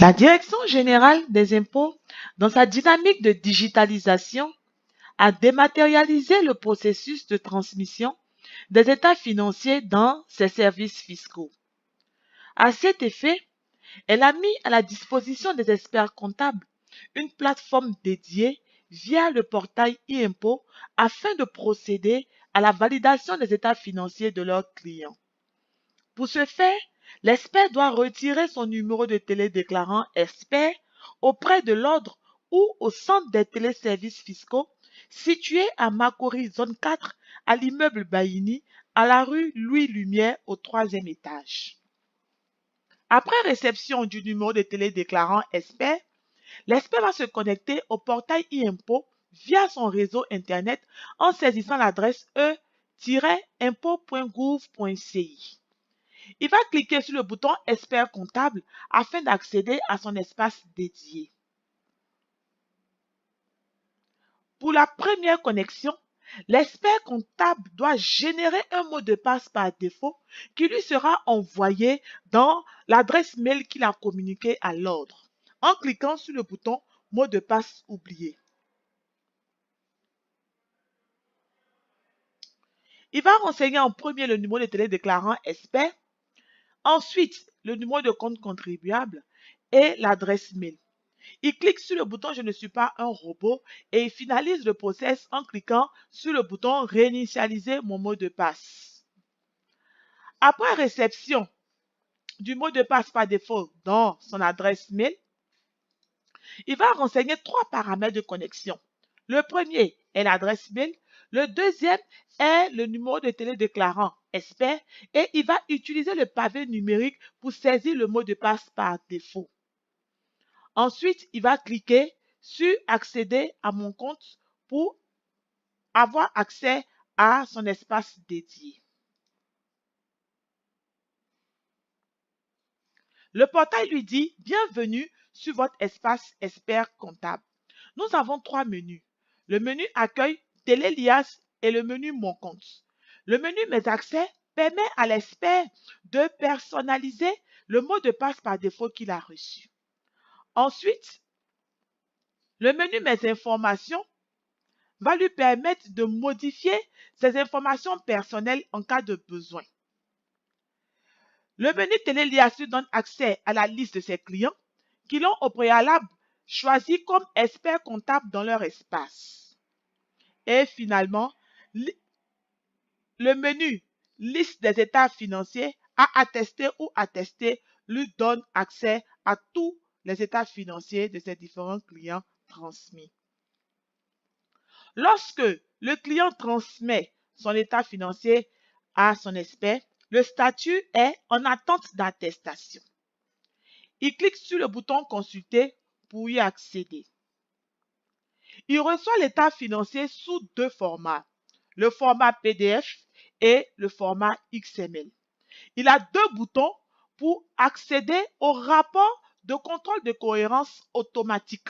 La Direction générale des impôts, dans sa dynamique de digitalisation, a dématérialisé le processus de transmission des états financiers dans ses services fiscaux. À cet effet, elle a mis à la disposition des experts comptables une plateforme dédiée via le portail e-impôt afin de procéder à la validation des états financiers de leurs clients. Pour ce faire, l'expert doit retirer son numéro de télédéclarant expert auprès de l'ordre ou au centre des téléservices fiscaux situé à Makori, zone 4, à l'immeuble Baïni, à la rue Louis Lumière au 3e étage. Après réception du numéro de télédéclarant expert, l'expert va se connecter au portail e-impôt via son réseau Internet en saisissant l'adresse e-impôt.gouv.ci. Il va cliquer sur le bouton Expert comptable afin d'accéder à son espace dédié. Pour la première connexion, l'expert comptable doit générer un mot de passe par défaut qui lui sera envoyé dans l'adresse mail qu'il a communiquée à l'ordre en cliquant sur le bouton Mot de passe oublié. Il va renseigner en premier le numéro de télédéclarant expert, ensuite le numéro de compte contribuable et l'adresse mail. Il clique sur le bouton « Je ne suis pas un robot » et il finalise le process en cliquant sur le bouton « Réinitialiser mon mot de passe ». Après réception du mot de passe par défaut dans son adresse mail, il va renseigner 3 paramètres de connexion. Le premier est l'adresse mail, le deuxième est le numéro de télédéclarant expert et il va utiliser le pavé numérique pour saisir le mot de passe par défaut. Ensuite, il va cliquer sur « Accéder à mon compte » pour avoir accès à son espace dédié. Le portail lui dit « Bienvenue sur votre espace expert comptable ». Nous avons 3 menus. Le menu Accueil, Télé-Lias et le menu Mon compte. Le menu Mes accès permet à l'expert de personnaliser le mot de passe par défaut qu'il a reçu. Ensuite, le menu Mes informations va lui permettre de modifier ses informations personnelles en cas de besoin. Le menu Télé-Lias lui donne accès à la liste de ses clients qui l'ont au préalable choisi comme expert comptable dans leur espace. Et finalement, le menu Liste des états financiers à attester ou attester lui donne accès à tous les états financiers de ses différents clients transmis. Lorsque le client transmet son état financier à son expert, le statut est en attente d'attestation. Il clique sur le bouton « Consulter » pour y accéder. Il reçoit l'état financier sous 2 formats, le format PDF et le format XML. Il a 2 boutons pour accéder au rapport de contrôle de cohérence automatique.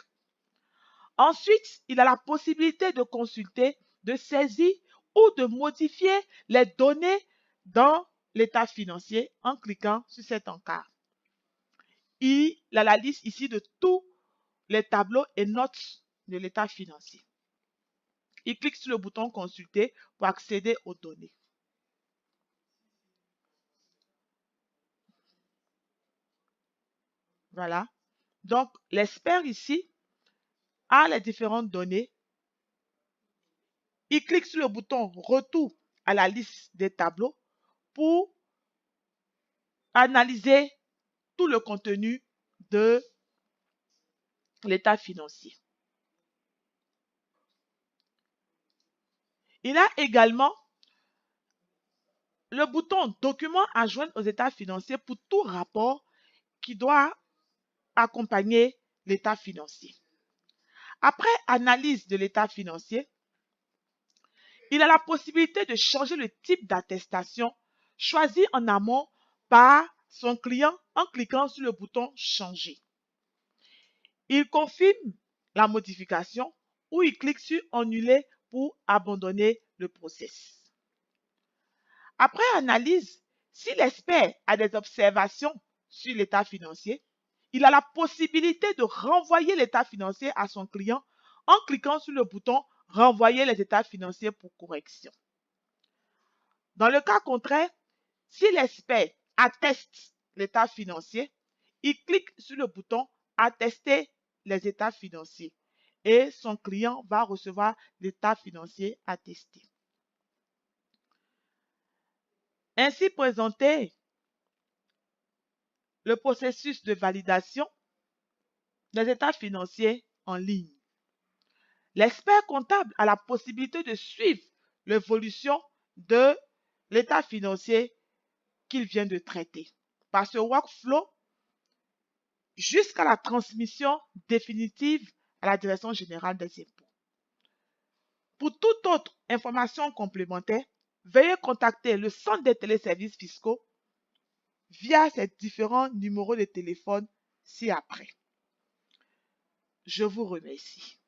Ensuite, il a la possibilité de consulter, de saisir ou de modifier les données dans l'état financier en cliquant sur cet encart. Il a la liste ici de tous les tableaux et notes de l'état financier. Il clique sur le bouton « Consulter » pour accéder aux données. Voilà. Donc, l'expert ici a les différentes données. Il clique sur le bouton « Retour à la liste des tableaux » pour analyser tout le contenu de l'état financier. Il a également le bouton « Documents à joindre aux états financiers » pour tout rapport qui doit accompagner l'état financier. Après analyse de l'état financier, il a la possibilité de changer le type d'attestation choisi en amont par son client en cliquant sur le bouton « Changer ». Il confirme la modification ou il clique sur « Annuler » pour abandonner le processus. Après analyse, si l'expert a des observations sur l'état financier, il a la possibilité de renvoyer l'état financier à son client en cliquant sur le bouton « Renvoyer les états financiers pour correction ». Dans le cas contraire, si l'expert atteste l'état financier, il clique sur le bouton « Attester les états financiers » et son client va recevoir l'état financier attesté. Ainsi présenté, le processus de validation des états financiers en ligne. L'expert comptable a la possibilité de suivre l'évolution de l'état financier qu'il vient de traiter par ce workflow jusqu'à la transmission définitive à la Direction générale des impôts. Pour toute autre information complémentaire, veuillez contacter le Centre des téléservices fiscaux via ces différents numéros de téléphone ci-après. Je vous remercie.